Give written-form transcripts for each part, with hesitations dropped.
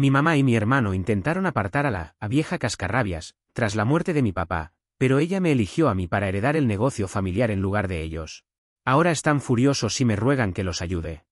Mi mamá y mi hermano intentaron apartar a la vieja cascarrabias, tras la muerte de mi papá, pero ella me eligió a mí para heredar el negocio familiar en lugar de ellos. Ahora están furiosos y me ruegan que los ayude.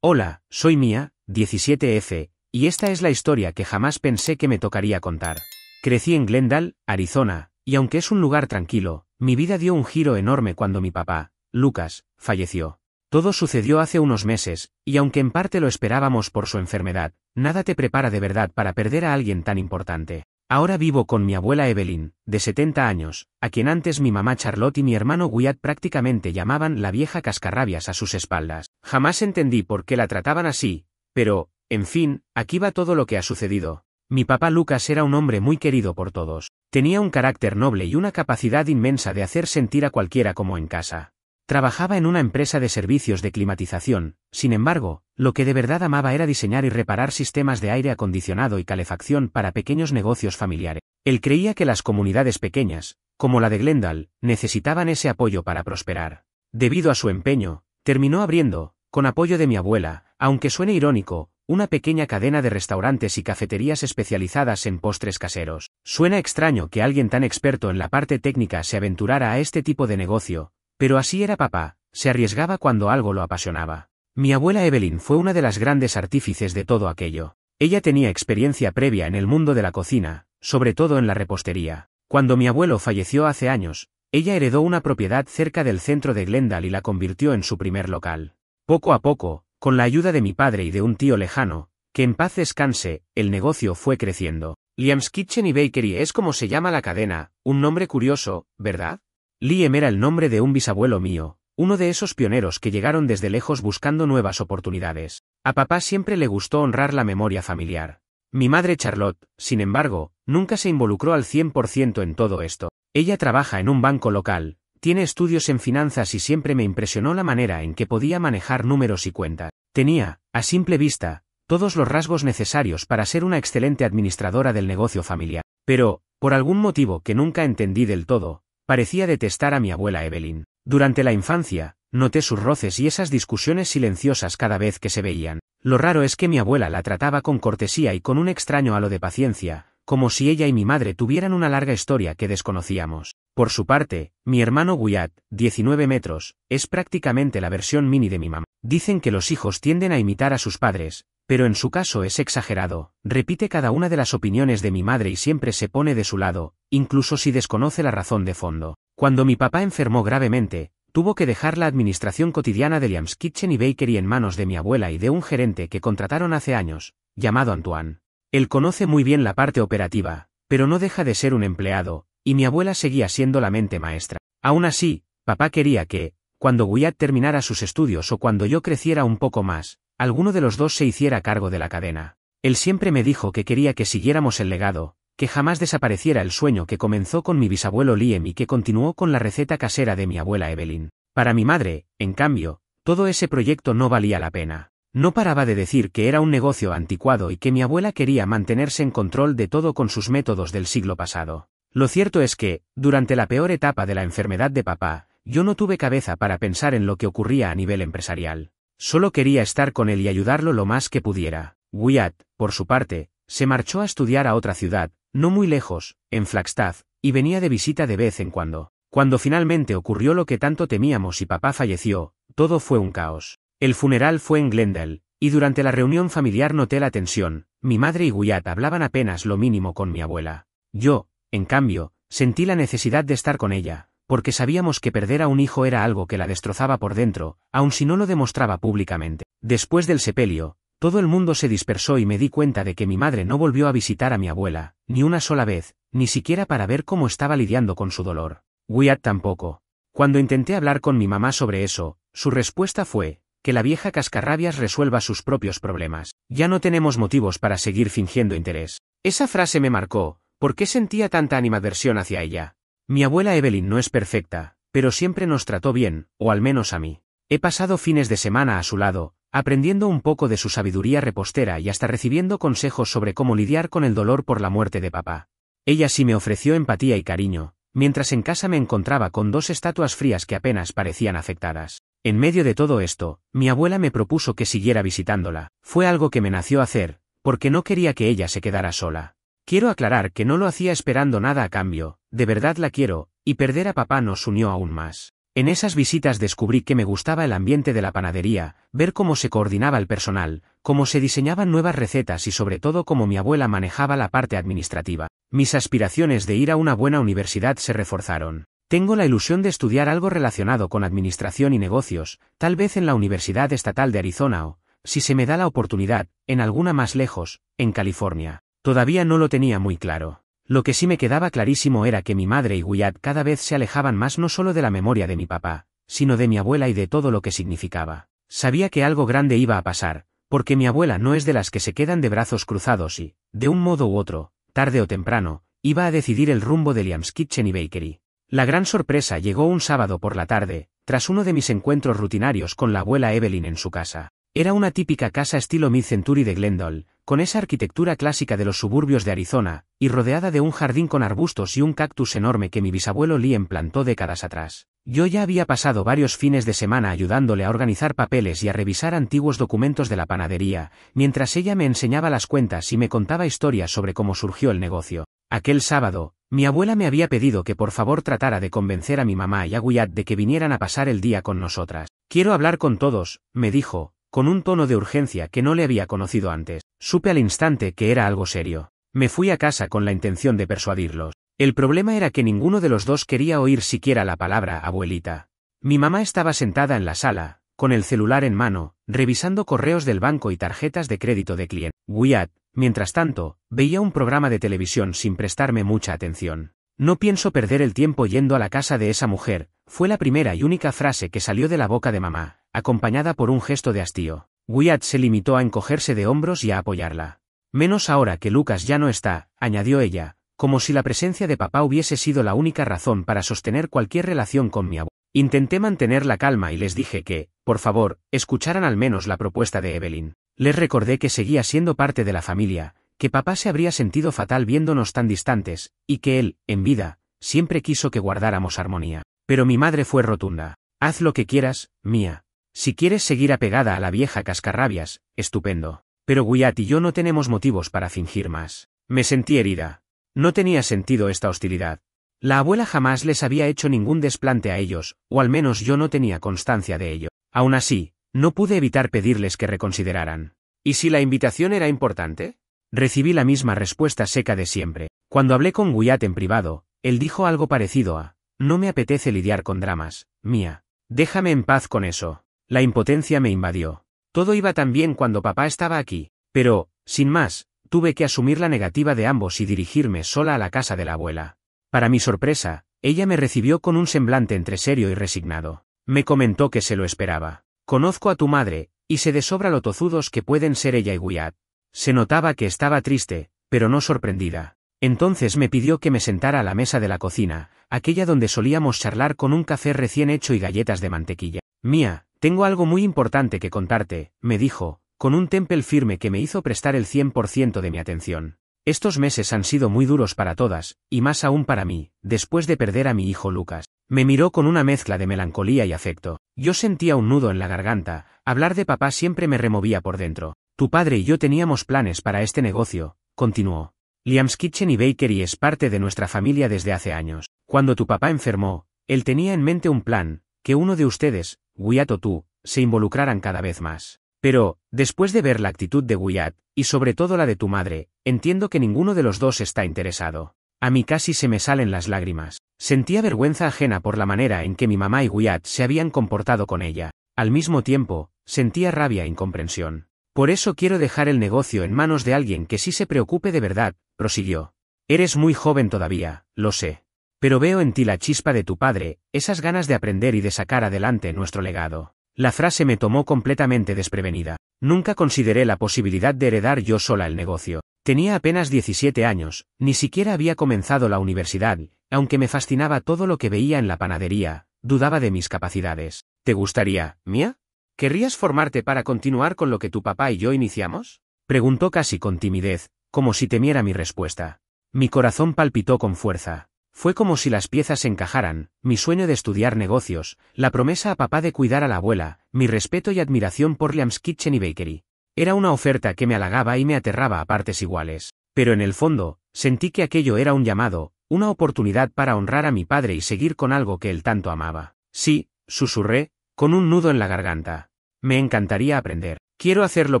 Hola, soy Mia, 17F, y esta es la historia que jamás pensé que me tocaría contar. Crecí en Glendale, Arizona, y aunque es un lugar tranquilo, mi vida dio un giro enorme cuando mi papá, Lucas, falleció. Todo sucedió hace unos meses, y aunque en parte lo esperábamos por su enfermedad, nada te prepara de verdad para perder a alguien tan importante. Ahora vivo con mi abuela Evelyn, de 70 años, a quien antes mi mamá Charlotte y mi hermano Wyatt prácticamente llamaban la vieja cascarrabias a sus espaldas. Jamás entendí por qué la trataban así, pero, en fin, aquí va todo lo que ha sucedido. Mi papá Lucas era un hombre muy querido por todos. Tenía un carácter noble y una capacidad inmensa de hacer sentir a cualquiera como en casa. Trabajaba en una empresa de servicios de climatización, sin embargo, lo que de verdad amaba era diseñar y reparar sistemas de aire acondicionado y calefacción para pequeños negocios familiares. Él creía que las comunidades pequeñas, como la de Glendale, necesitaban ese apoyo para prosperar. Debido a su empeño, terminó abriendo, con apoyo de mi abuela, aunque suene irónico, una pequeña cadena de restaurantes y cafeterías especializadas en postres caseros. Suena extraño que alguien tan experto en la parte técnica se aventurara a este tipo de negocio, pero así era papá, se arriesgaba cuando algo lo apasionaba. Mi abuela Evelyn fue una de las grandes artífices de todo aquello. Ella tenía experiencia previa en el mundo de la cocina, sobre todo en la repostería. Cuando mi abuelo falleció hace años, ella heredó una propiedad cerca del centro de Glendale y la convirtió en su primer local. Poco a poco, con la ayuda de mi padre y de un tío lejano, que en paz descanse, el negocio fue creciendo. Liam's Kitchen y Bakery es como se llama la cadena, un nombre curioso, ¿verdad? Liam era el nombre de un bisabuelo mío, uno de esos pioneros que llegaron desde lejos buscando nuevas oportunidades. A papá siempre le gustó honrar la memoria familiar. Mi madre Charlotte, sin embargo, nunca se involucró al 100% en todo esto. Ella trabaja en un banco local, tiene estudios en finanzas y siempre me impresionó la manera en que podía manejar números y cuentas. Tenía, a simple vista, todos los rasgos necesarios para ser una excelente administradora del negocio familiar. Pero, por algún motivo que nunca entendí del todo, parecía detestar a mi abuela Evelyn. Durante la infancia, noté sus roces y esas discusiones silenciosas cada vez que se veían. Lo raro es que mi abuela la trataba con cortesía y con un extraño halo de paciencia, como si ella y mi madre tuvieran una larga historia que desconocíamos. Por su parte, mi hermano Wyatt, 19 metros, es prácticamente la versión mini de mi mamá. Dicen que los hijos tienden a imitar a sus padres, pero en su caso es exagerado, repite cada una de las opiniones de mi madre y siempre se pone de su lado, incluso si desconoce la razón de fondo. Cuando mi papá enfermó gravemente, tuvo que dejar la administración cotidiana de Liam's Kitchen y Bakery en manos de mi abuela y de un gerente que contrataron hace años, llamado Antoine. Él conoce muy bien la parte operativa, pero no deja de ser un empleado, y mi abuela seguía siendo la mente maestra. Aún así, papá quería que, cuando Wyatt terminara sus estudios o cuando yo creciera un poco más, alguno de los dos se hiciera cargo de la cadena. Él siempre me dijo que quería que siguiéramos el legado, que jamás desapareciera el sueño que comenzó con mi bisabuelo Liam y que continuó con la receta casera de mi abuela Evelyn. Para mi madre, en cambio, todo ese proyecto no valía la pena. No paraba de decir que era un negocio anticuado y que mi abuela quería mantenerse en control de todo con sus métodos del siglo pasado. Lo cierto es que, durante la peor etapa de la enfermedad de papá, yo no tuve cabeza para pensar en lo que ocurría a nivel empresarial. Solo quería estar con él y ayudarlo lo más que pudiera. Wyatt, por su parte, se marchó a estudiar a otra ciudad, no muy lejos, en Flagstaff, y venía de visita de vez en cuando. Cuando finalmente ocurrió lo que tanto temíamos y papá falleció, todo fue un caos. El funeral fue en Glendale, y durante la reunión familiar noté la tensión. Mi madre y Wyatt hablaban apenas lo mínimo con mi abuela. Yo, en cambio, sentí la necesidad de estar con ella, porque sabíamos que perder a un hijo era algo que la destrozaba por dentro, aun si no lo demostraba públicamente. Después del sepelio, todo el mundo se dispersó y me di cuenta de que mi madre no volvió a visitar a mi abuela, ni una sola vez, ni siquiera para ver cómo estaba lidiando con su dolor. Wyatt tampoco. Cuando intenté hablar con mi mamá sobre eso, su respuesta fue: que la vieja cascarrabias resuelva sus propios problemas. Ya no tenemos motivos para seguir fingiendo interés. Esa frase me marcó, porque sentía tanta animadversión hacia ella. Mi abuela Evelyn no es perfecta, pero siempre nos trató bien, o al menos a mí. He pasado fines de semana a su lado, aprendiendo un poco de su sabiduría repostera y hasta recibiendo consejos sobre cómo lidiar con el dolor por la muerte de papá. Ella sí me ofreció empatía y cariño, mientras en casa me encontraba con dos estatuas frías que apenas parecían afectadas. En medio de todo esto, mi abuela me propuso que siguiera visitándola. Fue algo que me nació hacer, porque no quería que ella se quedara sola. Quiero aclarar que no lo hacía esperando nada a cambio, de verdad la quiero, y perder a papá nos unió aún más. En esas visitas descubrí que me gustaba el ambiente de la panadería, ver cómo se coordinaba el personal, cómo se diseñaban nuevas recetas y sobre todo cómo mi abuela manejaba la parte administrativa. Mis aspiraciones de ir a una buena universidad se reforzaron. Tengo la ilusión de estudiar algo relacionado con administración y negocios, tal vez en la Universidad Estatal de Arizona o, si se me da la oportunidad, en alguna más lejos, en California. Todavía no lo tenía muy claro. Lo que sí me quedaba clarísimo era que mi madre y Wyatt cada vez se alejaban más no solo de la memoria de mi papá, sino de mi abuela y de todo lo que significaba. Sabía que algo grande iba a pasar, porque mi abuela no es de las que se quedan de brazos cruzados y, de un modo u otro, tarde o temprano, iba a decidir el rumbo de Liam's Kitchen y Bakery. La gran sorpresa llegó un sábado por la tarde, tras uno de mis encuentros rutinarios con la abuela Evelyn en su casa. Era una típica casa estilo mid-century de Glendale, con esa arquitectura clásica de los suburbios de Arizona, y rodeada de un jardín con arbustos y un cactus enorme que mi bisabuelo Liam plantó décadas atrás. Yo ya había pasado varios fines de semana ayudándole a organizar papeles y a revisar antiguos documentos de la panadería, mientras ella me enseñaba las cuentas y me contaba historias sobre cómo surgió el negocio. Aquel sábado, mi abuela me había pedido que por favor tratara de convencer a mi mamá y a Wyatt de que vinieran a pasar el día con nosotras. Quiero hablar con todos, me dijo, con un tono de urgencia que no le había conocido antes. Supe al instante que era algo serio. Me fui a casa con la intención de persuadirlos. El problema era que ninguno de los dos quería oír siquiera la palabra abuelita. Mi mamá estaba sentada en la sala, con el celular en mano, revisando correos del banco y tarjetas de crédito de cliente. Wyatt, mientras tanto, veía un programa de televisión sin prestarme mucha atención. No pienso perder el tiempo yendo a la casa de esa mujer, fue la primera y única frase que salió de la boca de mamá, acompañada por un gesto de hastío. Wyatt se limitó a encogerse de hombros y a apoyarla. Menos ahora que Lucas ya no está, añadió ella, como si la presencia de papá hubiese sido la única razón para sostener cualquier relación con mi abuelo. Intenté mantener la calma y les dije que, por favor, escucharan al menos la propuesta de Evelyn. Les recordé que seguía siendo parte de la familia, que papá se habría sentido fatal viéndonos tan distantes, y que él, en vida, siempre quiso que guardáramos armonía. Pero mi madre fue rotunda. Haz lo que quieras, Mía. Si quieres seguir apegada a la vieja cascarrabias, estupendo. Pero Wyatt y yo no tenemos motivos para fingir más. Me sentí herida. No tenía sentido esta hostilidad. La abuela jamás les había hecho ningún desplante a ellos, o al menos yo no tenía constancia de ello. Aún así, no pude evitar pedirles que reconsideraran. ¿Y si la invitación era importante? Recibí la misma respuesta seca de siempre. Cuando hablé con Wyatt en privado, él dijo algo parecido a: no me apetece lidiar con dramas, Mía. Déjame en paz con eso. La impotencia me invadió. Todo iba tan bien cuando papá estaba aquí, pero, sin más, tuve que asumir la negativa de ambos y dirigirme sola a la casa de la abuela. Para mi sorpresa, ella me recibió con un semblante entre serio y resignado. Me comentó que se lo esperaba. Conozco a tu madre, y sé de sobra lo tozudos que pueden ser ella y Wyatt. Se notaba que estaba triste, pero no sorprendida. Entonces me pidió que me sentara a la mesa de la cocina, aquella donde solíamos charlar con un café recién hecho y galletas de mantequilla. Mía, tengo algo muy importante que contarte, me dijo, con un temple firme que me hizo prestar el 100% de mi atención. Estos meses han sido muy duros para todas, y más aún para mí, después de perder a mi hijo Lucas. Me miró con una mezcla de melancolía y afecto. Yo sentía un nudo en la garganta, hablar de papá siempre me removía por dentro. Tu padre y yo teníamos planes para este negocio, continuó. Liam's Kitchen y Bakery es parte de nuestra familia desde hace años. Cuando tu papá enfermó, él tenía en mente un plan, que uno de ustedes, Wyatt o tú, se involucraran cada vez más. Pero, después de ver la actitud de Wyatt, y sobre todo la de tu madre, entiendo que ninguno de los dos está interesado. A mí casi se me salen las lágrimas. Sentía vergüenza ajena por la manera en que mi mamá y Wyatt se habían comportado con ella. Al mismo tiempo, sentía rabia e incomprensión. Por eso quiero dejar el negocio en manos de alguien que sí se preocupe de verdad, prosiguió. Eres muy joven todavía, lo sé. Pero veo en ti la chispa de tu padre, esas ganas de aprender y de sacar adelante nuestro legado. La frase me tomó completamente desprevenida. Nunca consideré la posibilidad de heredar yo sola el negocio. Tenía apenas 17 años, ni siquiera había comenzado la universidad, aunque me fascinaba todo lo que veía en la panadería, dudaba de mis capacidades. ¿Te gustaría, Mía? ¿Querrías formarte para continuar con lo que tu papá y yo iniciamos? Preguntó casi con timidez, como si temiera mi respuesta. Mi corazón palpitó con fuerza. Fue como si las piezas encajaran, mi sueño de estudiar negocios, la promesa a papá de cuidar a la abuela, mi respeto y admiración por Liam's Kitchen y Bakery. Era una oferta que me halagaba y me aterraba a partes iguales. Pero en el fondo, sentí que aquello era un llamado, una oportunidad para honrar a mi padre y seguir con algo que él tanto amaba. Sí, susurré, con un nudo en la garganta. Me encantaría aprender. Quiero hacerlo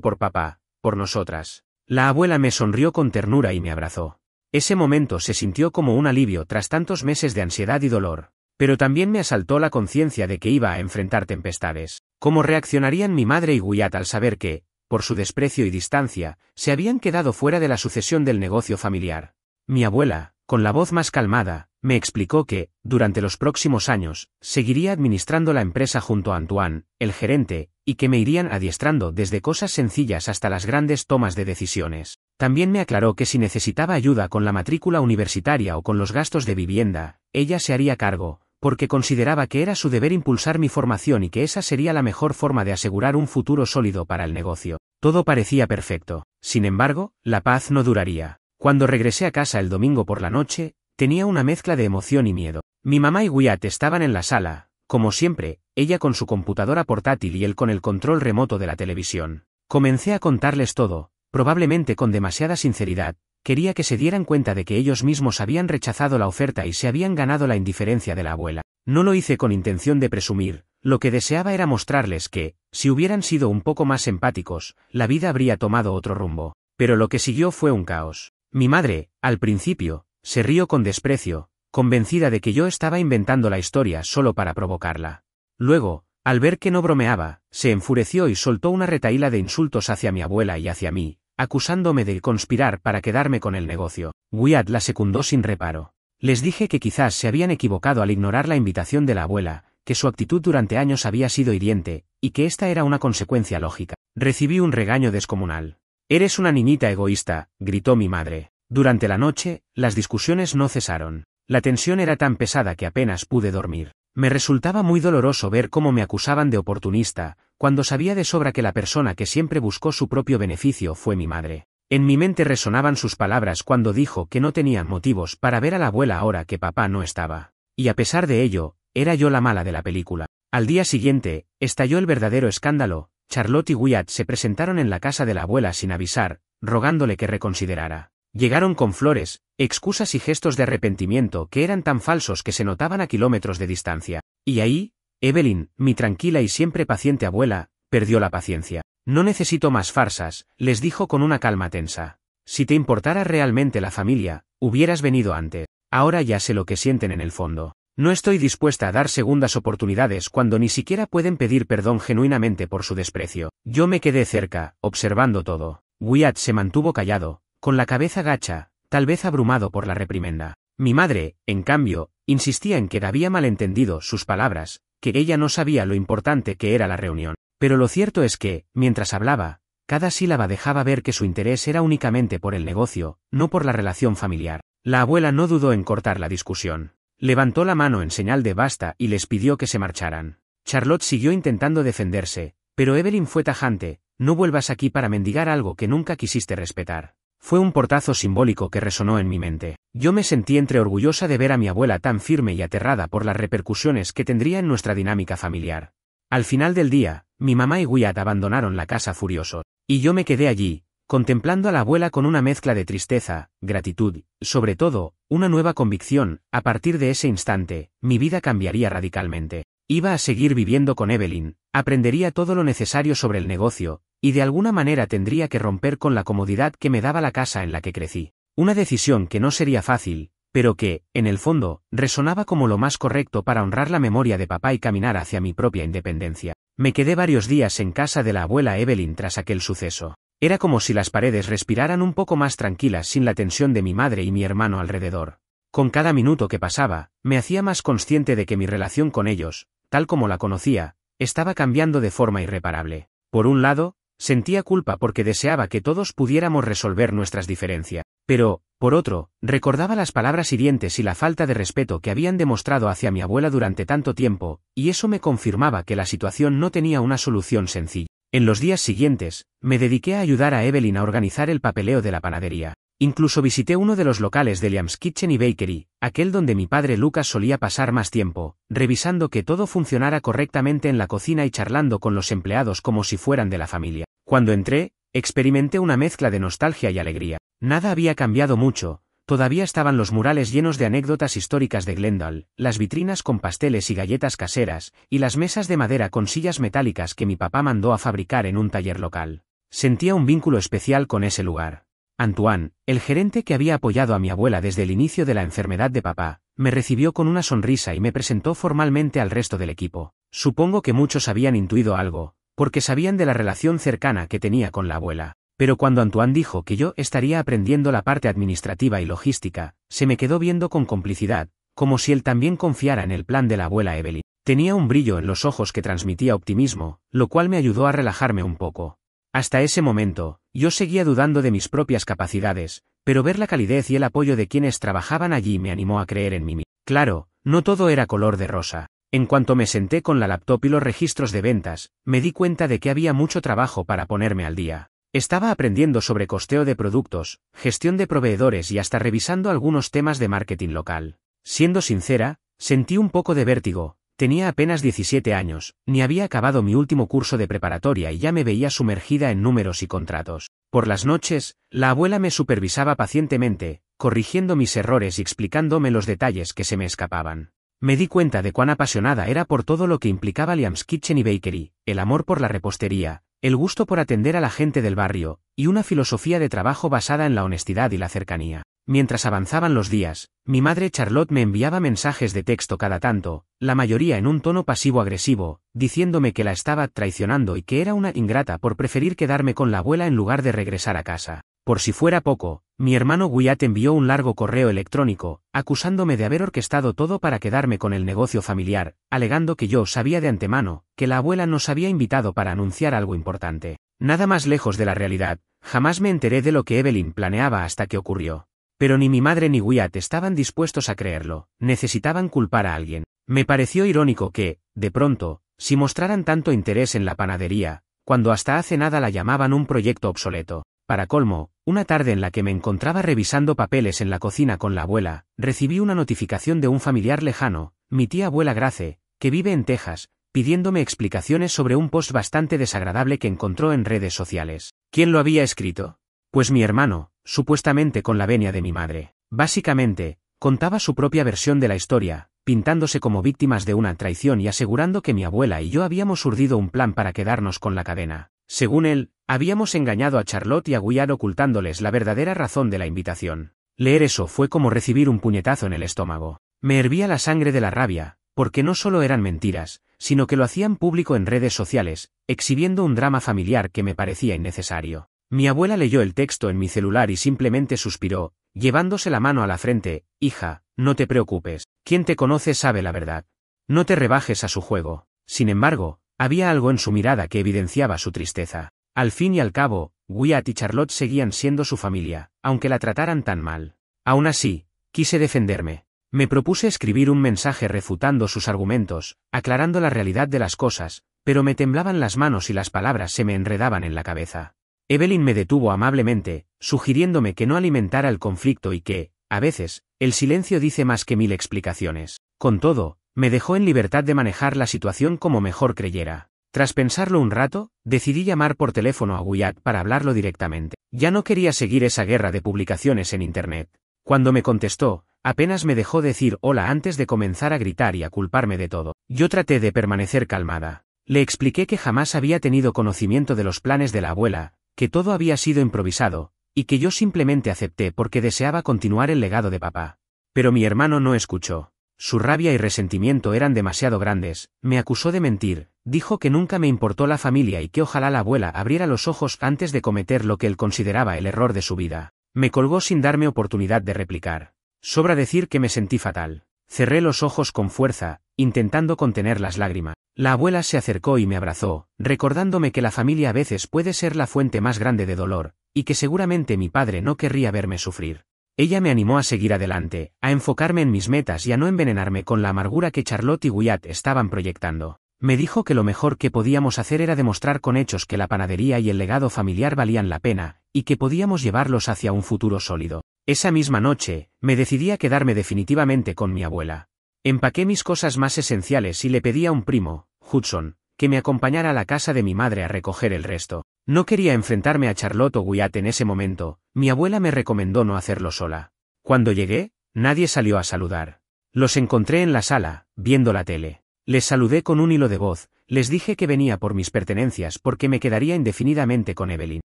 por papá, por nosotras. La abuela me sonrió con ternura y me abrazó. Ese momento se sintió como un alivio tras tantos meses de ansiedad y dolor. Pero también me asaltó la conciencia de que iba a enfrentar tempestades. ¿Cómo reaccionarían mi madre y Wyatt al saber que, por su desprecio y distancia, se habían quedado fuera de la sucesión del negocio familiar? Mi abuela, con la voz más calmada, me explicó que, durante los próximos años, seguiría administrando la empresa junto a Antoine, el gerente, y que me irían adiestrando desde cosas sencillas hasta las grandes tomas de decisiones. También me aclaró que si necesitaba ayuda con la matrícula universitaria o con los gastos de vivienda, ella se haría cargo, porque consideraba que era su deber impulsar mi formación y que esa sería la mejor forma de asegurar un futuro sólido para el negocio. Todo parecía perfecto. Sin embargo, la paz no duraría. Cuando regresé a casa el domingo por la noche, tenía una mezcla de emoción y miedo. Mi mamá y Wyatt estaban en la sala, como siempre, ella con su computadora portátil y él con el control remoto de la televisión. Comencé a contarles todo, probablemente con demasiada sinceridad. Quería que se dieran cuenta de que ellos mismos habían rechazado la oferta y se habían ganado la indiferencia de la abuela. No lo hice con intención de presumir, lo que deseaba era mostrarles que, si hubieran sido un poco más empáticos, la vida habría tomado otro rumbo. Pero lo que siguió fue un caos. Mi madre, al principio, se rió con desprecio, convencida de que yo estaba inventando la historia solo para provocarla. Luego, al ver que no bromeaba, se enfureció y soltó una retahíla de insultos hacia mi abuela y hacia mí, acusándome de conspirar para quedarme con el negocio. Wyatt la secundó sin reparo. Les dije que quizás se habían equivocado al ignorar la invitación de la abuela, que su actitud durante años había sido hiriente, y que esta era una consecuencia lógica. Recibí un regaño descomunal. «Eres una niñita egoísta», gritó mi madre. Durante la noche, las discusiones no cesaron. La tensión era tan pesada que apenas pude dormir. Me resultaba muy doloroso ver cómo me acusaban de oportunista, cuando sabía de sobra que la persona que siempre buscó su propio beneficio fue mi madre. En mi mente resonaban sus palabras cuando dijo que no tenían motivos para ver a la abuela ahora que papá no estaba. Y a pesar de ello, era yo la mala de la película. Al día siguiente, estalló el verdadero escándalo. Charlotte y Wyatt se presentaron en la casa de la abuela sin avisar, rogándole que reconsiderara. Llegaron con flores, excusas y gestos de arrepentimiento que eran tan falsos que se notaban a kilómetros de distancia. Y ahí, Evelyn, mi tranquila y siempre paciente abuela, perdió la paciencia. «No necesito más farsas», les dijo con una calma tensa. «Si te importara realmente la familia, hubieras venido antes. Ahora ya sé lo que sienten en el fondo. No estoy dispuesta a dar segundas oportunidades cuando ni siquiera pueden pedir perdón genuinamente por su desprecio». Yo me quedé cerca, observando todo. Wyatt se mantuvo callado, con la cabeza gacha, tal vez abrumado por la reprimenda. Mi madre, en cambio, insistía en que había malentendido sus palabras, que ella no sabía lo importante que era la reunión. Pero lo cierto es que, mientras hablaba, cada sílaba dejaba ver que su interés era únicamente por el negocio, no por la relación familiar. La abuela no dudó en cortar la discusión. Levantó la mano en señal de basta y les pidió que se marcharan. Charlotte siguió intentando defenderse, pero Evelyn fue tajante: «No vuelvas aquí para mendigar algo que nunca quisiste respetar». Fue un portazo simbólico que resonó en mi mente. Yo me sentí orgullosa de ver a mi abuela tan firme y aterrada por las repercusiones que tendría en nuestra dinámica familiar. Al final del día, mi mamá y Wyatt abandonaron la casa furiosos. Y yo me quedé allí, contemplando a la abuela con una mezcla de tristeza, gratitud, sobre todo, una nueva convicción. A partir de ese instante, mi vida cambiaría radicalmente. Iba a seguir viviendo con Evelyn, aprendería todo lo necesario sobre el negocio, y de alguna manera tendría que romper con la comodidad que me daba la casa en la que crecí. Una decisión que no sería fácil, pero que, en el fondo, resonaba como lo más correcto para honrar la memoria de papá y caminar hacia mi propia independencia. Me quedé varios días en casa de la abuela Evelyn tras aquel suceso. Era como si las paredes respiraran un poco más tranquilas sin la tensión de mi madre y mi hermano alrededor. Con cada minuto que pasaba, me hacía más consciente de que mi relación con ellos, tal como la conocía, estaba cambiando de forma irreparable. Por un lado, sentía culpa porque deseaba que todos pudiéramos resolver nuestras diferencias. Pero, por otro, recordaba las palabras hirientes y la falta de respeto que habían demostrado hacia mi abuela durante tanto tiempo, y eso me confirmaba que la situación no tenía una solución sencilla. En los días siguientes, me dediqué a ayudar a Evelyn a organizar el papeleo de la panadería. Incluso visité uno de los locales de Liam's Kitchen y Bakery, aquel donde mi padre Lucas solía pasar más tiempo, revisando que todo funcionara correctamente en la cocina y charlando con los empleados como si fueran de la familia. Cuando entré, Experimenté una mezcla de nostalgia y alegría. Nada había cambiado mucho. Todavía estaban los murales llenos de anécdotas históricas de Glendale, las vitrinas con pasteles y galletas caseras, y las mesas de madera con sillas metálicas que mi papá mandó a fabricar en un taller local. Sentía un vínculo especial con ese lugar. Antoine, el gerente que había apoyado a mi abuela desde el inicio de la enfermedad de papá, me recibió con una sonrisa y me presentó formalmente al resto del equipo. Supongo que muchos habían intuido algo, porque sabían de la relación cercana que tenía con la abuela. Pero cuando Antoine dijo que yo estaría aprendiendo la parte administrativa y logística, se me quedó viendo con complicidad, como si él también confiara en el plan de la abuela Evelyn. Tenía un brillo en los ojos que transmitía optimismo, lo cual me ayudó a relajarme un poco. Hasta ese momento, yo seguía dudando de mis propias capacidades, pero ver la calidez y el apoyo de quienes trabajaban allí me animó a creer en mí. Claro, no todo era color de rosa. En cuanto me senté con la laptop y los registros de ventas, me di cuenta de que había mucho trabajo para ponerme al día. Estaba aprendiendo sobre costeo de productos, gestión de proveedores y hasta revisando algunos temas de marketing local. Siendo sincera, sentí un poco de vértigo. Tenía apenas 17 años, ni había acabado mi último curso de preparatoria y ya me veía sumergida en números y contratos. Por las noches, la abuela me supervisaba pacientemente, corrigiendo mis errores y explicándome los detalles que se me escapaban. Me di cuenta de cuán apasionada era por todo lo que implicaba Liam's Kitchen y Bakery, el amor por la repostería, el gusto por atender a la gente del barrio, y una filosofía de trabajo basada en la honestidad y la cercanía. Mientras avanzaban los días, mi madre Charlotte me enviaba mensajes de texto cada tanto, la mayoría en un tono pasivo-agresivo, diciéndome que la estaba traicionando y que era una ingrata por preferir quedarme con la abuela en lugar de regresar a casa. Por si fuera poco, mi hermano Wyatt envió un largo correo electrónico, acusándome de haber orquestado todo para quedarme con el negocio familiar, alegando que yo sabía de antemano, que la abuela nos había invitado para anunciar algo importante. Nada más lejos de la realidad, jamás me enteré de lo que Evelyn planeaba hasta que ocurrió. Pero ni mi madre ni Wyatt estaban dispuestos a creerlo, necesitaban culpar a alguien. Me pareció irónico que, de pronto, si mostraran tanto interés en la panadería, cuando hasta hace nada la llamaban un proyecto obsoleto. Para colmo, una tarde en la que me encontraba revisando papeles en la cocina con la abuela, recibí una notificación de un familiar lejano, mi tía abuela Grace, que vive en Texas, pidiéndome explicaciones sobre un post bastante desagradable que encontró en redes sociales. ¿Quién lo había escrito? Pues mi hermano, supuestamente con la venia de mi madre. Básicamente, contaba su propia versión de la historia, pintándose como víctimas de una traición y asegurando que mi abuela y yo habíamos urdido un plan para quedarnos con la cadena. Según él, habíamos engañado a Charlotte y a Wyatt ocultándoles la verdadera razón de la invitación. Leer eso fue como recibir un puñetazo en el estómago. Me hervía la sangre de la rabia, porque no solo eran mentiras, sino que lo hacían público en redes sociales, exhibiendo un drama familiar que me parecía innecesario. Mi abuela leyó el texto en mi celular y simplemente suspiró, llevándose la mano a la frente. Hija, no te preocupes, quien te conoce sabe la verdad. No te rebajes a su juego. Sin embargo, había algo en su mirada que evidenciaba su tristeza. Al fin y al cabo, Wyatt y Charlotte seguían siendo su familia, aunque la trataran tan mal. Aún así, quise defenderme. Me propuse escribir un mensaje refutando sus argumentos, aclarando la realidad de las cosas, pero me temblaban las manos y las palabras se me enredaban en la cabeza. Evelyn me detuvo amablemente, sugiriéndome que no alimentara el conflicto y que, a veces, el silencio dice más que 1000 explicaciones. Con todo, me dejó en libertad de manejar la situación como mejor creyera. Tras pensarlo un rato, decidí llamar por teléfono a Wyatt para hablarlo directamente. Ya no quería seguir esa guerra de publicaciones en Internet. Cuando me contestó, apenas me dejó decir hola antes de comenzar a gritar y a culparme de todo. Yo traté de permanecer calmada. Le expliqué que jamás había tenido conocimiento de los planes de la abuela, que todo había sido improvisado, y que yo simplemente acepté porque deseaba continuar el legado de papá. Pero mi hermano no escuchó. Su rabia y resentimiento eran demasiado grandes, me acusó de mentir, dijo que nunca me importó la familia y que ojalá la abuela abriera los ojos antes de cometer lo que él consideraba el error de su vida. Me colgó sin darme oportunidad de replicar. Sobra decir que me sentí fatal. Cerré los ojos con fuerza, intentando contener las lágrimas. La abuela se acercó y me abrazó, recordándome que la familia a veces puede ser la fuente más grande de dolor, y que seguramente mi padre no querría verme sufrir. Ella me animó a seguir adelante, a enfocarme en mis metas y a no envenenarme con la amargura que Charlotte y Wyatt estaban proyectando. Me dijo que lo mejor que podíamos hacer era demostrar con hechos que la panadería y el legado familiar valían la pena, y que podíamos llevarlos hacia un futuro sólido. Esa misma noche, me decidí a quedarme definitivamente con mi abuela. Empaqué mis cosas más esenciales y le pedí a un primo, Hudson, que me acompañara a la casa de mi madre a recoger el resto. No quería enfrentarme a Charlotte o Wyatt en ese momento, mi abuela me recomendó no hacerlo sola. Cuando llegué, nadie salió a saludar. Los encontré en la sala, viendo la tele. Les saludé con un hilo de voz, les dije que venía por mis pertenencias porque me quedaría indefinidamente con Evelyn.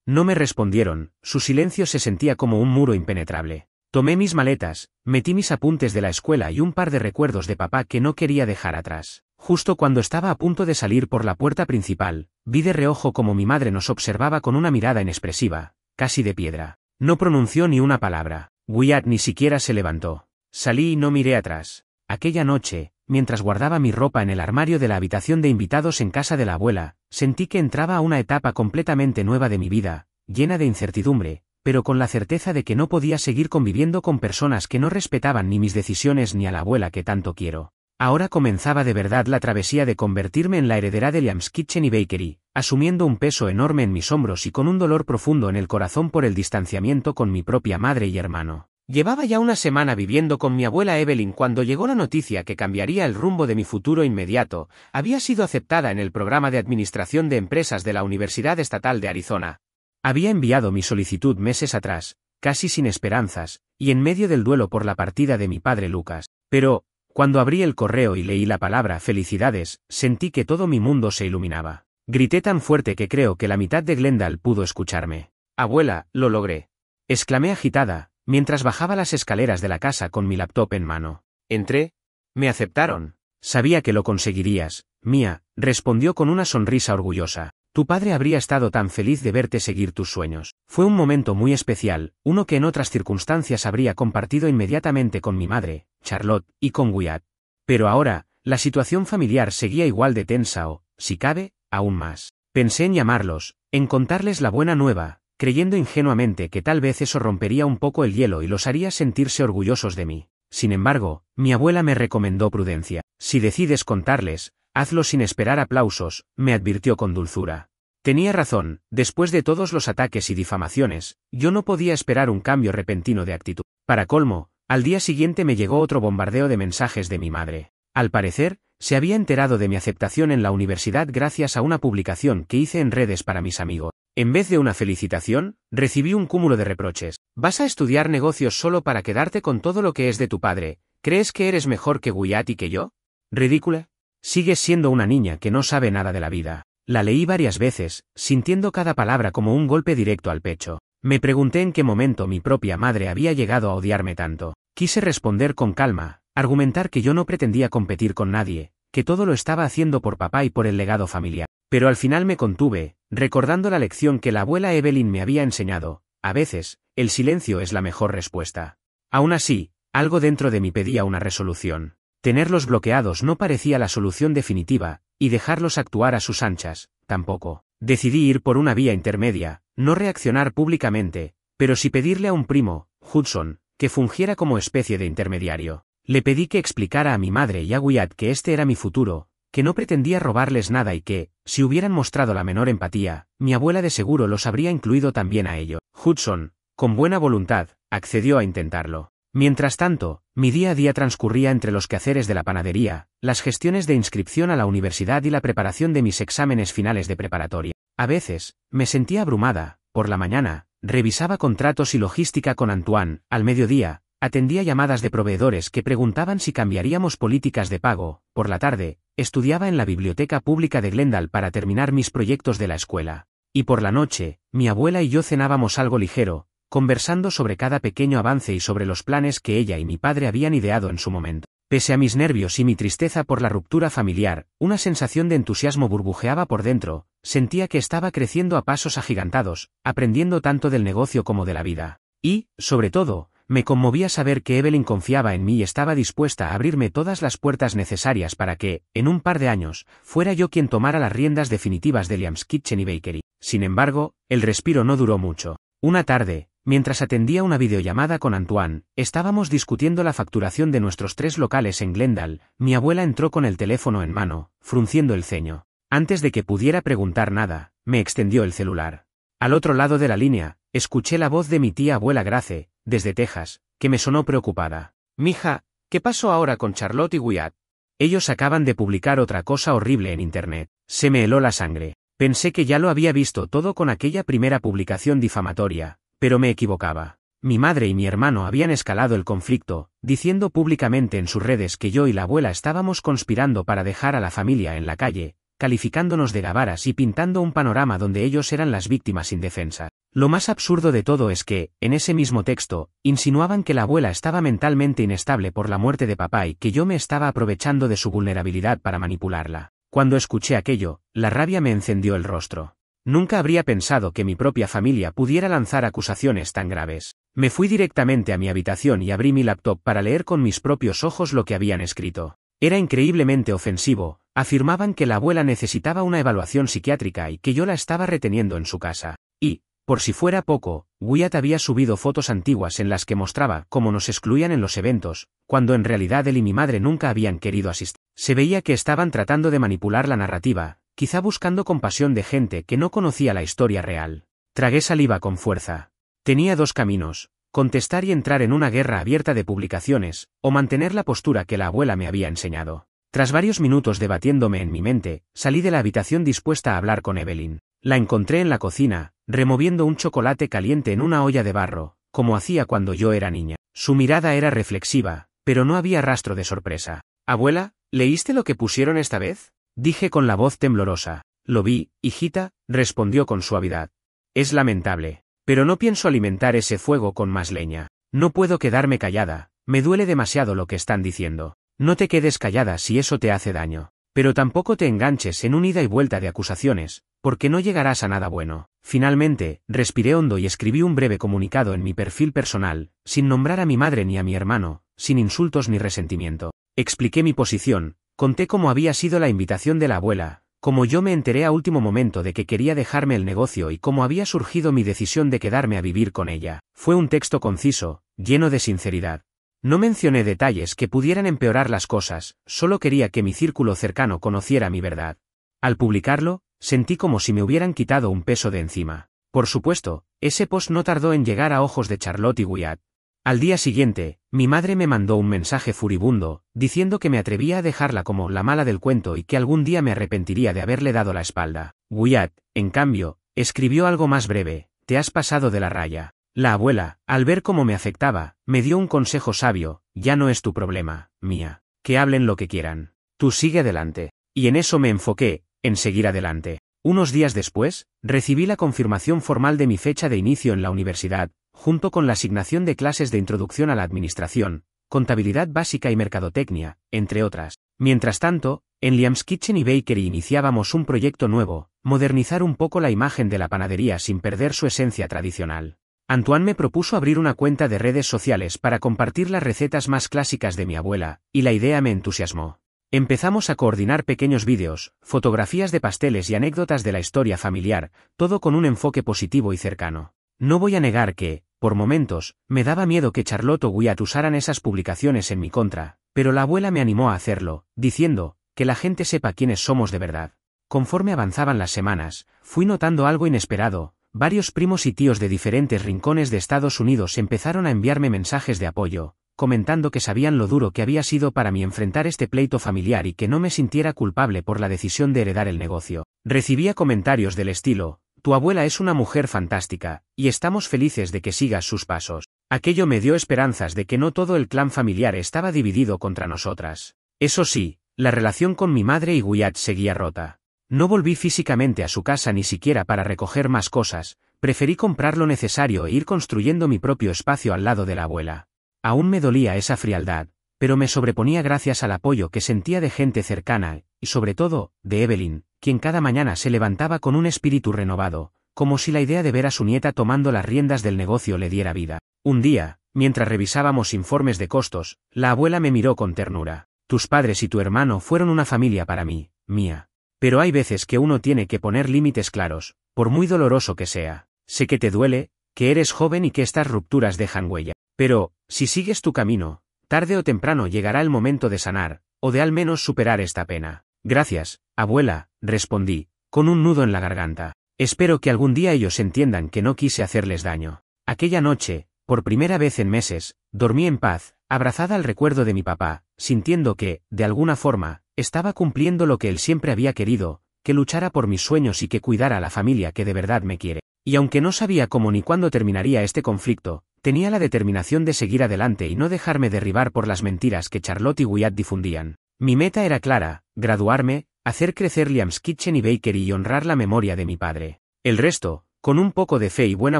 No me respondieron, su silencio se sentía como un muro impenetrable. Tomé mis maletas, metí mis apuntes de la escuela y un par de recuerdos de papá que no quería dejar atrás. Justo cuando estaba a punto de salir por la puerta principal, vi de reojo como mi madre nos observaba con una mirada inexpresiva, casi de piedra. No pronunció ni una palabra. Wyatt ni siquiera se levantó. Salí y no miré atrás. Aquella noche, mientras guardaba mi ropa en el armario de la habitación de invitados en casa de la abuela, sentí que entraba a una etapa completamente nueva de mi vida, llena de incertidumbre, pero con la certeza de que no podía seguir conviviendo con personas que no respetaban ni mis decisiones ni a la abuela que tanto quiero. Ahora comenzaba de verdad la travesía de convertirme en la heredera de Liam's Kitchen y Bakery, asumiendo un peso enorme en mis hombros y con un dolor profundo en el corazón por el distanciamiento con mi propia madre y hermano. Llevaba ya una semana viviendo con mi abuela Evelyn cuando llegó la noticia que cambiaría el rumbo de mi futuro inmediato. Había sido aceptada en el programa de administración de empresas de la Universidad Estatal de Arizona. Había enviado mi solicitud meses atrás, casi sin esperanzas, y en medio del duelo por la partida de mi padre Lucas. Pero, cuando abrí el correo y leí la palabra felicidades, sentí que todo mi mundo se iluminaba. Grité tan fuerte que creo que la mitad de Glendale pudo escucharme. Abuela, lo logré. Exclamé agitada, mientras bajaba las escaleras de la casa con mi laptop en mano. Entré. Me aceptaron. Sabía que lo conseguirías, Mia, respondió con una sonrisa orgullosa. Tu padre habría estado tan feliz de verte seguir tus sueños. Fue un momento muy especial, uno que en otras circunstancias habría compartido inmediatamente con mi madre, Charlotte, y con Wyatt. Pero ahora, la situación familiar seguía igual de tensa o, si cabe, aún más. Pensé en llamarlos, en contarles la buena nueva, creyendo ingenuamente que tal vez eso rompería un poco el hielo y los haría sentirse orgullosos de mí. Sin embargo, mi abuela me recomendó prudencia. Si decides contarles, hazlo sin esperar aplausos, me advirtió con dulzura. Tenía razón, después de todos los ataques y difamaciones, yo no podía esperar un cambio repentino de actitud. Para colmo, al día siguiente me llegó otro bombardeo de mensajes de mi madre. Al parecer, se había enterado de mi aceptación en la universidad gracias a una publicación que hice en redes para mis amigos. En vez de una felicitación, recibí un cúmulo de reproches. ¿Vas a estudiar negocios solo para quedarte con todo lo que es de tu padre? ¿Crees que eres mejor que Wyatt y que yo? ¿Ridícula? Sigues siendo una niña que no sabe nada de la vida. La leí varias veces, sintiendo cada palabra como un golpe directo al pecho. Me pregunté en qué momento mi propia madre había llegado a odiarme tanto. Quise responder con calma, argumentar que yo no pretendía competir con nadie, que todo lo estaba haciendo por papá y por el legado familiar. Pero al final me contuve, recordando la lección que la abuela Evelyn me había enseñado. A veces, el silencio es la mejor respuesta. Aún así, algo dentro de mí pedía una resolución. Tenerlos bloqueados no parecía la solución definitiva, y dejarlos actuar a sus anchas, tampoco. Decidí ir por una vía intermedia, no reaccionar públicamente, pero sí pedirle a un primo, Hudson, que fungiera como especie de intermediario. Le pedí que explicara a mi madre y a Wyatt que este era mi futuro, que no pretendía robarles nada y que, si hubieran mostrado la menor empatía, mi abuela de seguro los habría incluido también a ello. Hudson, con buena voluntad, accedió a intentarlo. Mientras tanto, mi día a día transcurría entre los quehaceres de la panadería, las gestiones de inscripción a la universidad y la preparación de mis exámenes finales de preparatoria. A veces, me sentía abrumada. Por la mañana, revisaba contratos y logística con Antoine. Al mediodía, atendía llamadas de proveedores que preguntaban si cambiaríamos políticas de pago. Por la tarde, estudiaba en la biblioteca pública de Glendale para terminar mis proyectos de la escuela. Y por la noche, mi abuela y yo cenábamos algo ligero, conversando sobre cada pequeño avance y sobre los planes que ella y mi padre habían ideado en su momento. Pese a mis nervios y mi tristeza por la ruptura familiar, una sensación de entusiasmo burbujeaba por dentro. Sentía que estaba creciendo a pasos agigantados, aprendiendo tanto del negocio como de la vida. Y, sobre todo, me conmovía saber que Evelyn confiaba en mí y estaba dispuesta a abrirme todas las puertas necesarias para que, en un par de años, fuera yo quien tomara las riendas definitivas de Liam's Kitchen y Bakery. Sin embargo, el respiro no duró mucho. Una tarde, mientras atendía una videollamada con Antoine, estábamos discutiendo la facturación de nuestros 3 locales en Glendale. Mi abuela entró con el teléfono en mano, frunciendo el ceño. Antes de que pudiera preguntar nada, me extendió el celular. Al otro lado de la línea, escuché la voz de mi tía abuela Grace, desde Texas, que me sonó preocupada. Mija, ¿qué pasó ahora con Charlotte y Wyatt? Ellos acaban de publicar otra cosa horrible en internet. Se me heló la sangre. Pensé que ya lo había visto todo con aquella primera publicación difamatoria, pero me equivocaba. Mi madre y mi hermano habían escalado el conflicto, diciendo públicamente en sus redes que yo y la abuela estábamos conspirando para dejar a la familia en la calle, calificándonos de gabaras y pintando un panorama donde ellos eran las víctimas indefensas. Lo más absurdo de todo es que, en ese mismo texto, insinuaban que la abuela estaba mentalmente inestable por la muerte de papá y que yo me estaba aprovechando de su vulnerabilidad para manipularla. Cuando escuché aquello, la rabia me encendió el rostro. Nunca habría pensado que mi propia familia pudiera lanzar acusaciones tan graves. Me fui directamente a mi habitación y abrí mi laptop para leer con mis propios ojos lo que habían escrito. Era increíblemente ofensivo. Afirmaban que la abuela necesitaba una evaluación psiquiátrica y que yo la estaba reteniendo en su casa. Y, por si fuera poco, Wyatt había subido fotos antiguas en las que mostraba cómo nos excluían en los eventos, cuando en realidad él y mi madre nunca habían querido asistir. Se veía que estaban tratando de manipular la narrativa, quizá buscando compasión de gente que no conocía la historia real. Tragué saliva con fuerza. Tenía dos caminos: contestar y entrar en una guerra abierta de publicaciones, o mantener la postura que la abuela me había enseñado. Tras varios minutos debatiéndome en mi mente, salí de la habitación dispuesta a hablar con Evelyn. La encontré en la cocina, removiendo un chocolate caliente en una olla de barro, como hacía cuando yo era niña. Su mirada era reflexiva, pero no había rastro de sorpresa. «Abuela, ¿leíste lo que pusieron esta vez?», dije con la voz temblorosa. «Lo vi, hijita», respondió con suavidad. «Es lamentable. Pero no pienso alimentar ese fuego con más leña. No puedo quedarme callada, me duele demasiado lo que están diciendo. No te quedes callada si eso te hace daño. Pero tampoco te enganches en un ida y vuelta de acusaciones, porque no llegarás a nada bueno». Finalmente, respiré hondo y escribí un breve comunicado en mi perfil personal, sin nombrar a mi madre ni a mi hermano, sin insultos ni resentimiento. Expliqué mi posición, conté cómo había sido la invitación de la abuela, cómo yo me enteré a último momento de que quería dejarme el negocio y cómo había surgido mi decisión de quedarme a vivir con ella. Fue un texto conciso, lleno de sinceridad. No mencioné detalles que pudieran empeorar las cosas, solo quería que mi círculo cercano conociera mi verdad. Al publicarlo, sentí como si me hubieran quitado un peso de encima. Por supuesto, ese post no tardó en llegar a ojos de Charlotte y Wyatt. Al día siguiente, mi madre me mandó un mensaje furibundo, diciendo que me atrevía a dejarla como la mala del cuento y que algún día me arrepentiría de haberle dado la espalda. Wyatt, en cambio, escribió algo más breve: «Te has pasado de la raya». La abuela, al ver cómo me afectaba, me dio un consejo sabio: «Ya no es tu problema, mía. Que hablen lo que quieran. Tú sigue adelante». Y en eso me enfoqué, en seguir adelante. Unos días después, recibí la confirmación formal de mi fecha de inicio en la universidad, junto con la asignación de clases de introducción a la administración, contabilidad básica y mercadotecnia, entre otras. Mientras tanto, en Liam's Kitchen y Bakery iniciábamos un proyecto nuevo: modernizar un poco la imagen de la panadería sin perder su esencia tradicional. Antoine me propuso abrir una cuenta de redes sociales para compartir las recetas más clásicas de mi abuela, y la idea me entusiasmó. Empezamos a coordinar pequeños vídeos, fotografías de pasteles y anécdotas de la historia familiar, todo con un enfoque positivo y cercano. No voy a negar que, por momentos, me daba miedo que Charlotte o Wyatt usaran esas publicaciones en mi contra, pero la abuela me animó a hacerlo, diciendo: «Que la gente sepa quiénes somos de verdad». Conforme avanzaban las semanas, fui notando algo inesperado. Varios primos y tíos de diferentes rincones de Estados Unidos empezaron a enviarme mensajes de apoyo, comentando que sabían lo duro que había sido para mí enfrentar este pleito familiar y que no me sintiera culpable por la decisión de heredar el negocio. Recibía comentarios del estilo: «Tu abuela es una mujer fantástica, y estamos felices de que sigas sus pasos». Aquello me dio esperanzas de que no todo el clan familiar estaba dividido contra nosotras. Eso sí, la relación con mi madre y Wyatt seguía rota. No volví físicamente a su casa ni siquiera para recoger más cosas, preferí comprar lo necesario e ir construyendo mi propio espacio al lado de la abuela. Aún me dolía esa frialdad, pero me sobreponía gracias al apoyo que sentía de gente cercana, y sobre todo, de Evelyn, quien cada mañana se levantaba con un espíritu renovado, como si la idea de ver a su nieta tomando las riendas del negocio le diera vida. Un día, mientras revisábamos informes de costos, la abuela me miró con ternura: «Tus padres y tu hermano fueron una familia para mí, mía. Pero hay veces que uno tiene que poner límites claros, por muy doloroso que sea. Sé que te duele, que eres joven y que estas rupturas dejan huella. Pero, si sigues tu camino, tarde o temprano llegará el momento de sanar, o de al menos superar esta pena». «Gracias, abuela», respondí, con un nudo en la garganta. «Espero que algún día ellos entiendan que no quise hacerles daño». Aquella noche, por primera vez en meses, dormí en paz, abrazada al recuerdo de mi papá, sintiendo que, de alguna forma, estaba cumpliendo lo que él siempre había querido, que luchara por mis sueños y que cuidara a la familia que de verdad me quiere. Y aunque no sabía cómo ni cuándo terminaría este conflicto, tenía la determinación de seguir adelante y no dejarme derribar por las mentiras que Charlotte y Wyatt difundían. Mi meta era clara: graduarme, hacer crecer Liam's Kitchen y Bakery y honrar la memoria de mi padre. El resto, con un poco de fe y buena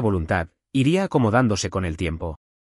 voluntad, iría acomodándose con el tiempo.